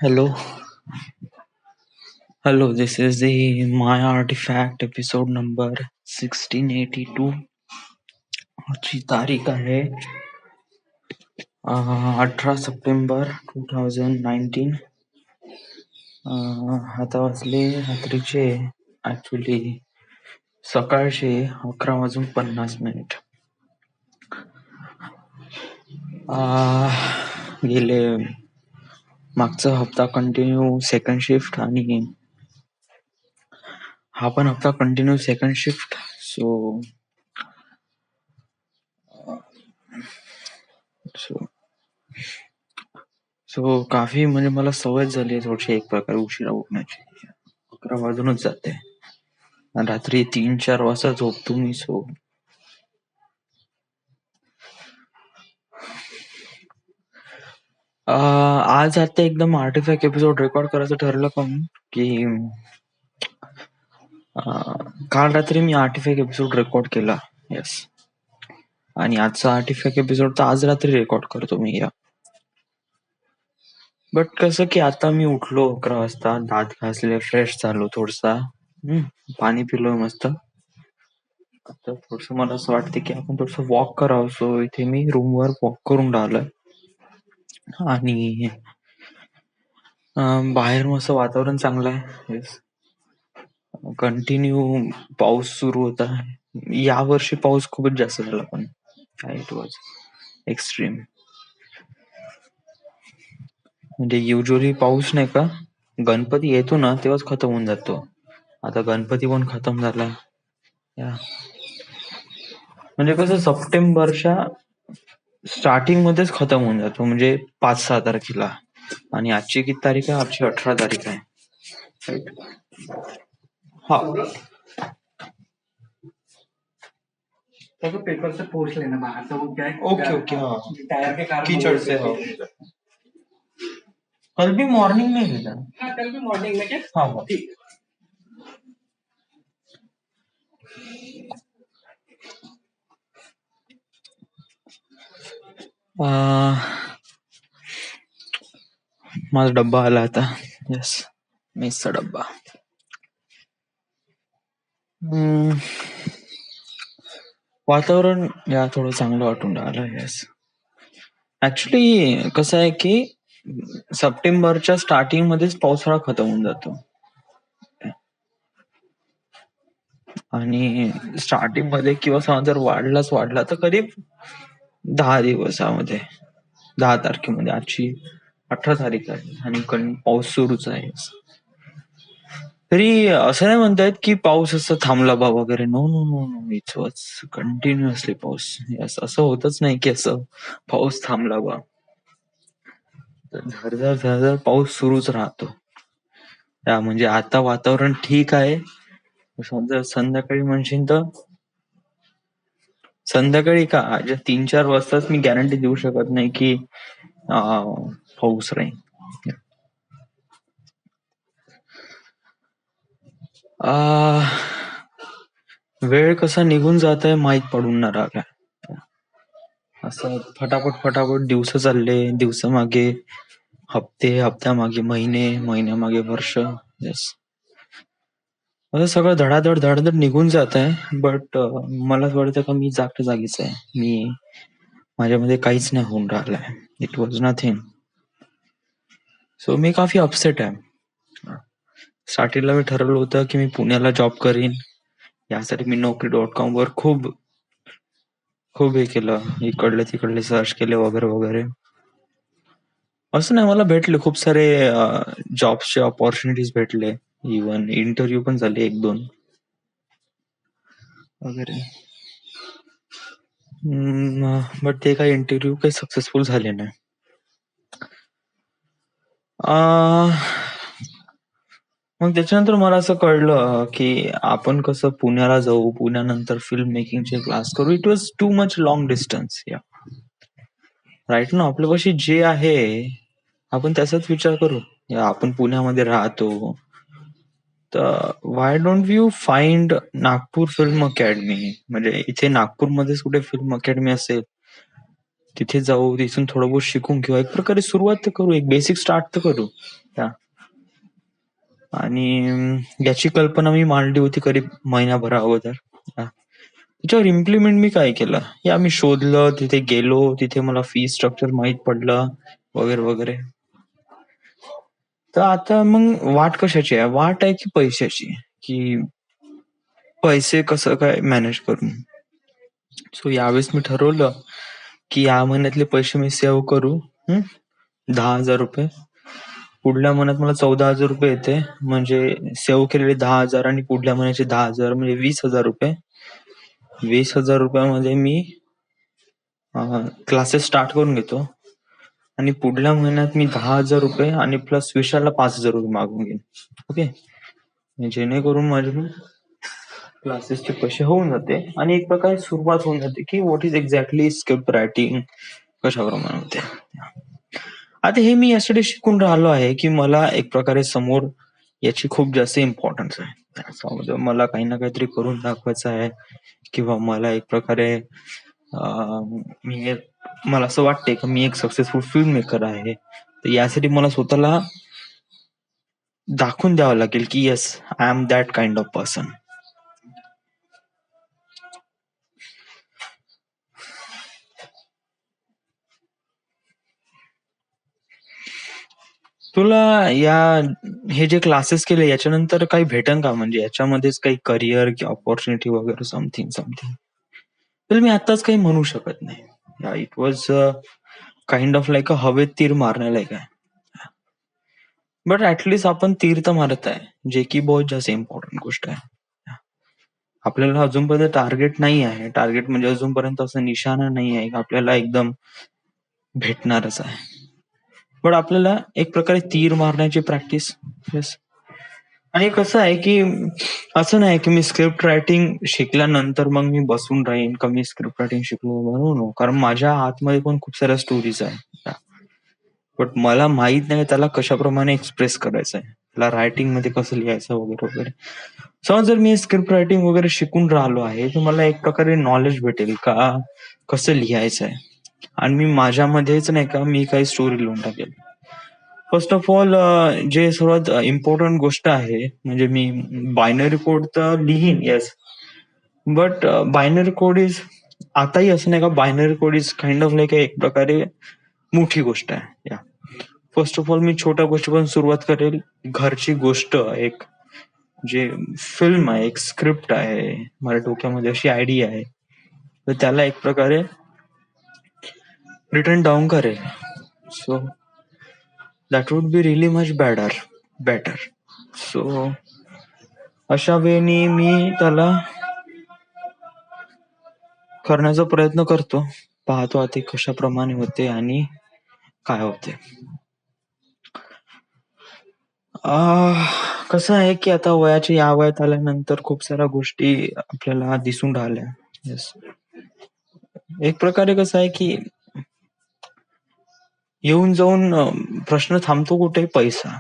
Hello, hello. This is the My Artifact episode number 1682. आजची तारीख आहे 18 सप्टेंबर 2019. आता वाजले रात्रीचे ऍक्च्युली सकाळचे 11:50. गेले मागचा हप्ता कंटिन्यू सेकंड शिफ्ट आणि हा पण हप्ता कंटिन्यू सेकंड शिफ्ट. सो काफी म्हणजे मला सवय झाली आहे थोडीशी एक प्रकारे उशिरा उठण्याची. 11 वाजूनच जाते आणि रात्री 3-4 वाजता झोपतो मी. आज आता एकदम आर्टिफॅक्ट एपिसोड रेकॉर्ड करायचं ठरलं पण की काल रात्री मी आर्टिफॅक्ट एपिसोड रेकॉर्ड केला. येस, आणि आजचा आर्टिफॅक्ट एपिसोड तर आज रात्री रेकॉर्ड करतो मी. बट कसं की आता मी उठलो 11 वाजता, दात घासले, फ्रेश झालो, थोडसा पाणी पिलोय मस्त. आता थोडस मला असं वाटतं की आपण थोडस वॉक करावं. सो इथे मी रूमवर वॉक करून राहिलोय आणि बाहेर मस्त वातावरण चांगलं आहे. येस, कंटिन्यू पाऊस सुरू होता. या वर्षी पाऊस खूपच जास्त झाला पण इट वॉज एक्स्ट्रीम. म्हणजे युजली पाऊस नाही का गणपती येतो ना तेव्हाच खतम होऊन जातो. आता गणपती पण खतम झाला. म्हणजे कसं सप्टेंबरच्या स्टार्टिंग मध्येच खतम होऊन जातो, म्हणजे 5-6 तारखेला. आणि आजची किती तारीख आहे? आजची 18 तारीख आहे. हा, पेपर से पूछ लेना बाहर से वो क्या है। Okay okay. हाँ, टायर के कारण कीचड़ से. हाँ, कल भी मॉर्निंग में ही था. हाँ, कल भी मॉर्निंग में क्या। हाँ, ठीक है। माझा डब्बा आला आता. येस, मेसचा डब्बा. वातावरण या थोडं चांगलं वाटून राहिलं. येस, ऍक्च्युली कसं आहे की सप्टेंबरच्या स्टार्टिंग मध्येच पावसाळा खतम होऊन जातो आणि स्टार्टिंग मध्ये किंवा जर वाढला तर करीब 10 दिवसामध्ये, 10 तारखेमध्ये. आजची 18 तारीख आहे आणि पाऊस सुरूच आहे. तरी असं नाही म्हणतायत की पाऊस असं थांबला बा वगैरे. No no no no, it's was continuously पाऊस. असं होतच नाही की असं पाऊस थांबला बा. झरझर झरझर पाऊस सुरूच राहतो. म्हणजे आता वातावरण ठीक आहे. समजा संध्याकाळी म्हणशील तर संध्याकाळी का 3-4 वाजताच मी गॅरंटी देऊ शकत नाही की पाऊस राहील. वेळ कसा निघून जात आहे माहीत पडून न राहिला. असं फटाफट दिवस चालले, दिवसामागे हप्ते, हप्त्यामागे महिने, महिन्यामागे वर्ष. येस, असं सगळं धडाधड निघून जात आहे. बट मला असं वाटतं का मी जागच्या जागीच आहे. माझ्यामध्ये काहीच नाही होऊन राहिलंय. It was nothing. So me coffee upset आहे. स्टार्टिंगला मी ठरवलं होतं की मी पुण्याला जॉब करीन. यासाठी मी Naukri.com वर खूप हे केलं, इकडले तिकडले सर्च केले वगैरे वगैरे. असं नाही, मला भेटले खूप सारे जॉब्सचे ऑपॉर्च्युनिटीज भेटले. इव्हन इंटरव्ह्यू पण झाले 1-2 वगैरे. बट ते काही इंटरव्ह्यू काही सक्सेसफुल झाले नाही. मग त्याच्यानंतर मला असं कळलं की आपण कसं पुण्याला जाऊ, पुण्यानंतर फिल्म मेकिंगचे क्लास करू. It was too much long distance. Right ना, आपल्यापाशी जे आहे आपण त्याचाच विचार करू. आपण पुण्यामध्ये राहतो तर why don't you find Nagpur film academy. म्हणजे इथे नागपूरमध्येच कुठे फिल्म अकॅडमी असेल तिथे जाऊ, तिथून थोडं बहुत शिकून किंवा एक प्रकारे सुरुवात तर करू, एक बेसिक स्टार्ट तर करू. या. आणि याची कल्पना मी मांडली होती करीब महिनाभरा अगोदर. या. त्याच्यावर इम्प्लिमेंट मी काय केलं, या मी शोधलं, तिथे गेलो, तिथे मला फी स्ट्रक्चर माहित पडलं वगैरे वगैरे. तर आता मग वाट कशाची आहे, वाट आहे की पैशाची, की पैसे कसं काय मॅनेज करून. सो यावेळेस मी ठरवलं की या महिन्यातले पैसे मी सेव्ह करू. 10,000 रुपये. पुढल्या महिन्यात मला 14,000 रुपये येते, म्हणजे सेव्ह केलेले 10,000 आणि पुढल्या महिन्याचे 10,000 म्हणजे 20,000 रुपये. 20,000 रुपयामध्ये मी क्लासेस स्टार्ट करून घेतो आणि पुढल्या महिन्यात मी 10,000 रुपये आणि प्लस विशालला 5,000 रुपये मागून घेईन. ओके, जेणेकरून माझे क्लासेसचे पैसे होऊन जाते आणि एक प्रकारे सुरुवात होऊन जाते की what is exactly script writing कशाप्रमाणे होते. आता हे मी यासाठी शिकून राहिलो आहे की मला एक प्रकारे समोर याची खूप जास्त इम्पॉर्टन्स आहे. त्याच्यामध्ये मला काही ना काहीतरी करून दाखवायचं आहे किंवा मला एक प्रकारे मला असं वाटते की मी एक सक्सेसफुल फिल्म मेकर आहे. तर यासाठी मला स्वतःला दाखवून द्यावं लागेल की yes, I am that kind of person. तुला हे जे क्लासेस केले याच्यानंतर काही भेटन का, म्हणजे याच्यामध्येच काही करिअर किंवा ऑपॉर्च्युनिटी वगैरे समथिंग समथिंग. तर मी आताच काही म्हणू शकत नाही. It was kind of like हवेत तीर मारण्यालायक आहे. बट ऍटलिस्ट आपण तीर तर मारत आहे, जे की बहुत जास्त इम्पॉर्टंट गोष्ट आहे. आपल्याला अजूनपर्यंत टार्गेट नाही आहे. टार्गेट म्हणजे अजूनपर्यंत असं निशाणा नाही आहे की आपल्याला एकदम भेटणारच आहे. पण आपल्याला एक प्रकारे तीर मारण्याची प्रॅक्टिस. येस. आणि कसं आहे की असं नाही की मी स्क्रिप्ट रायटिंग शिकल्यानंतर मग मी बसून राहीन का मी स्क्रिप्ट रायटिंग शिकलो म्हणून, कारण माझ्या आतमध्ये पण खूप साऱ्या स्टोरीज आहेत. बट मला माहित नाही त्याला कशाप्रमाणे एक्सप्रेस करायचं आहे, त्याला रायटिंग मध्ये कसं लिहायचं वगैरे वगैरे. समज जर मी स्क्रिप्ट रायटिंग वगैरे शिकून राहिलो आहे तर मला एक प्रकारे नॉलेज भेटेल का कसं लिहायचं आहे, आणि मी माझ्यामध्येच नाही का मी काही स्टोरी लिहून टाकेल. फर्स्ट ऑफ ऑल जे सर्वात इम्पॉर्टंट गोष्ट आहे म्हणजे मी बायनरी कोड तर लिहीन, yes. But binary code is, आताही असं नाही का binary code is kind of like एक प्रकारे मोठी गोष्ट आहे. या फर्स्ट ऑफ ऑल मी छोट्या गोष्टीपासून सुरुवात करेल. घरची गोष्ट, एक जे फिल्म आहे, एक स्क्रिप्ट आहे, माझ्या डोक्यामध्ये अशी आयडिया आहे, तर त्याला एक प्रकारे रिटर्न डाऊन करेल. So that would be really much better. So अशा वेळी मी त्याला करण्याचा प्रयत्न करतो, पाहतो आता कशाप्रमाणे होते आणि काय होते. कसं आहे की आता वयाच्या या वयात आल्यानंतर खूप साऱ्या गोष्टी आपल्याला दिसून राहिल्या. येस. एक प्रकारे कसं आहे की येऊन जाऊन प्रश्न थांबतो कुठे, पैसा.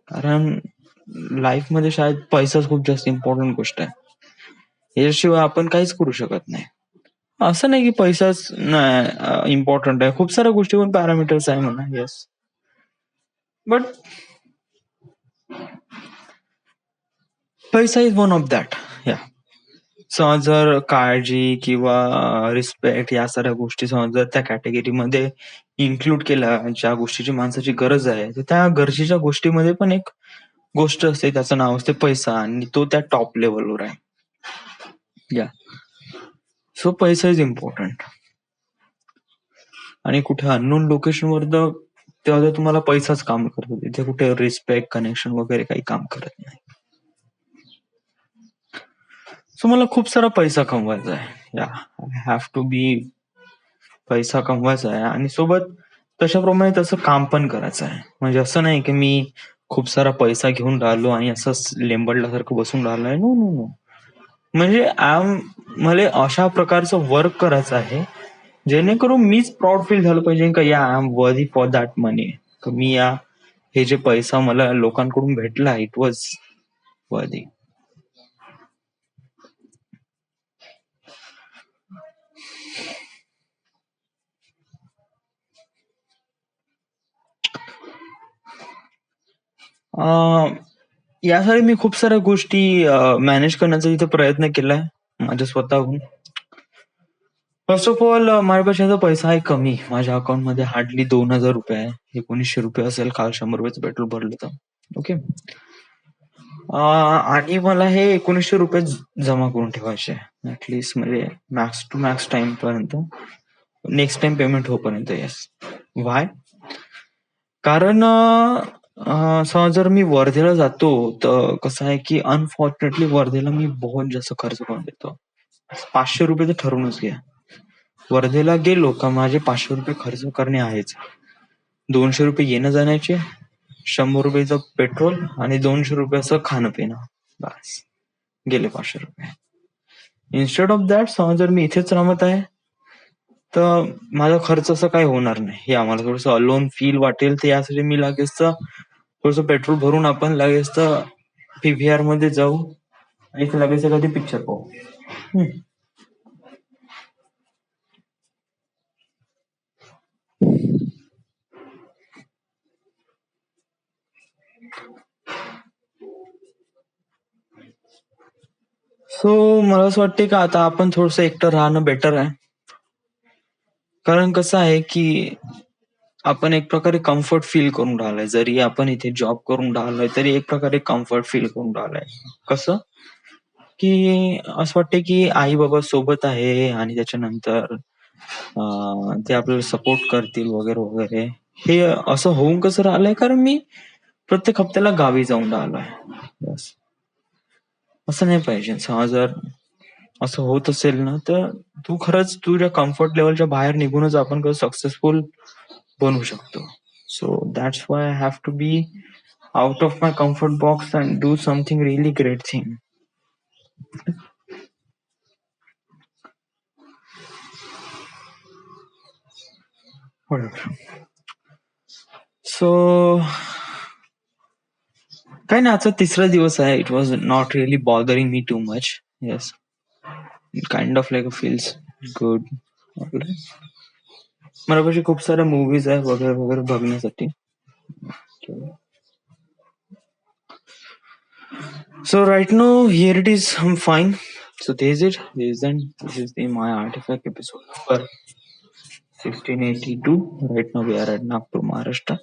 कारण लाईफ मध्ये शायद पैसाच खूप जास्त इम्पॉर्टंट गोष्ट आहे. याशिवाय आपण काहीच करू शकत नाही. असं नाही की पैसाच इम्पॉर्टंट आहे, खूप साऱ्या गोष्टी पण पॅरामीटर्स आहे म्हणा. येस. बट पैसा इज वन ऑफ दॅट. या समज जर काळजी किंवा रिस्पेक्ट या साऱ्या गोष्टी समज जर त्या कॅटेगरीमध्ये इन्क्लूड केल्या, ज्या गोष्टीची माणसाची गरज आहे, तर त्या गरजेच्या गोष्टीमध्ये पण एक गोष्ट असते, त्याचं नाव असते पैसा, आणि तो त्या टॉप लेवलवर आहे. या सो पैसा इज इम्पॉर्टंट. आणि कुठे अननोन लोकेशनवर तर तेव्हा तुम्हाला पैसाच काम करतो, तिथे कुठे रिस्पेक्ट कनेक्शन वगैरे काही काम करत नाही. सो मला खूप सारा पैसा कमवायचा आहे. या आय हॅव टू बी, पैसा कमवायचा आहे आणि सोबत तशाप्रमाणे तसं काम पण करायचं आहे. म्हणजे असं नाही की मी खूप सारा पैसा घेऊन राहिलो आणि असंच लेंबडल्यासारखं बसून राहिलो आहे. No no no. म्हणजे मला अशा प्रकारचं वर्क करायचं आहे जेणेकरून मीच प्राऊड फील झालं पाहिजे का या I am worthy for that money. मी हे जे पैसा मला लोकांकडून भेटला, इट वॉज वर्दी. यासाठी मी खूप साऱ्या गोष्टी मॅनेज करण्याचा इथे प्रयत्न केलाय माझ्या स्वतःहून. फर्स्ट ऑफ ऑल माझ्यापाशी आता पैसा आहे कमी. माझ्या अकाउंटमध्ये हार्डली 2,000 रुपये आहे. 1900 असेल. काल 100 रुपयाचं पेट्रोल भरलं तर. ओके. आणि मला हे 1900 जमा करून ठेवायचे ऍटलीस्ट, म्हणजे मॅक्स टू मॅक्स टाइम पर्यंत, नेक्स्ट टाइम पेमेंट होईपर्यंत. येस. वाय? कारण समजा जर मी वर्धेला जातो तर कसं आहे की अनफॉर्च्युनेटली वर्धेला मी बहुत जास्त खर्च करून देतो. 500 रुपये तर ठरवूनच घ्या. वर्धेला गेलो का माझे 500 रुपये खर्च करणे आहेच. 200 रुपये येणं जाण्याचे, 100 रुपयाचं पेट्रोल आणि 200 रुपयाचं खाणं पिणं. बस गेले 500 रुपये. इन्स्टेड ऑफ दॅट समजा जर मी इथेच राहत आहे तर माझा खर्च असं काही होणार नाही. हे आम्हाला थोडंसं अलोन फील वाटेल, तर यासाठी मी लगेच थोडंसं पेट्रोल भरून आपण लगेच तर पीव्हीआर मध्ये जाऊ आणि लगेच एखादी पिक्चर पाहू. सो मला असं वाटते का आता आपण थोडंसं एकटं राहणं बेटर आहे. कारण कसं आहे की आपण एक प्रकारे कम्फर्ट फील करून राहिलाय. जरी आपण इथे जॉब करून राहिलोय तरी एक प्रकारे कम्फर्ट फील करून राहिलाय. कसं की असं वाटते की आई बाबा सोबत आहे आणि त्याच्यानंतर ते आपल्याला सपोर्ट करतील वगैरे वगैरे. हे असं होऊन कसं राहिलंय कारण मी प्रत्येक हप्त्याला गावी जाऊन राहिलोय. बस. असं नाही पाहिजे. समजा जर असं होत असेल ना तर तू खरंच तुझ्या कम्फर्ट लेवलच्या बाहेर निघूनच आपण कसं सक्सेसफुल बनवू शकतो. So that's why I have to be out of my comfort box and do something really great thing. So काही नाही, आजचा 3रा दिवस आहे. It was not really bothering me too much. Yes, kind of like feels good. माझ्यापाशी खूप साऱ्या movies आहे वगैरे वगैरे बघण्यासाठी. So right now here it is. I'm fine. So this is it. This is my artifact episode number 1682. Right now we are at Nagpur, Maharashtra.